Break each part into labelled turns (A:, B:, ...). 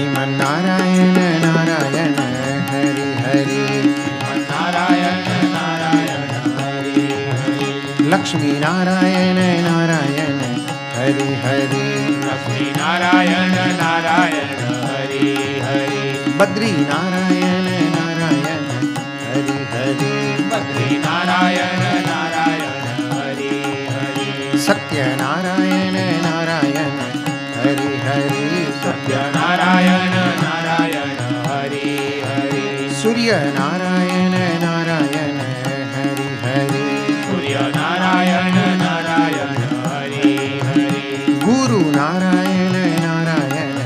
A: श्रीमन नारायण नारायण हरि हरि,
B: नारायण नारायण हरि हरि,
A: लक्ष्मी नारायण नारायण हरि हरि,
B: लक्ष्मी नारायण नारायण हरि हरि,
A: बद्री नारायण नारायण हरि हरि,
B: बद्री नारायण नारायण हरि हरि,
A: सत्य नारायण नारायण हरि हरि,
B: सत्य नारायण नारायण हरि हरि,
A: सूर्य नारायण नारायण हरि हरि,
B: सूर्य नारायण नारायण हरि हरि,
A: गुरु नारायण नारायण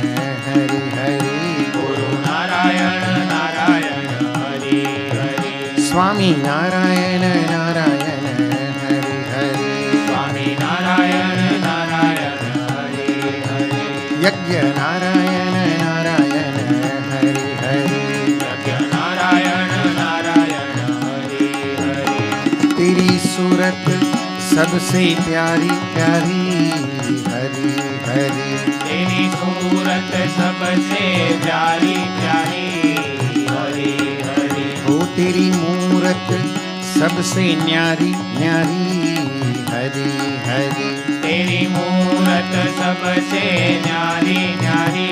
A: हरि हरि,
B: गुरु नारायण नारायण हरि हरि,
A: स्वामी नारायण नारायण हरि हरि,
B: स्वामी नारायण नारायण हरि हरि,
A: यज्ञ नारायण नारायण हरि हरि,
B: यज्ञ नारायण नारायण हरि हरि,
A: तेरी सूरत सबसे प्यारी प्यारी हरि हरि,
B: तेरी सूरत सबसे प्यारी प्यारी हरि हरि,
A: ओ तेरी मूरत सबसे न्यारी न्यारी हरि हरि,
B: तेरी मूरत सबसे न्यारी न्यारी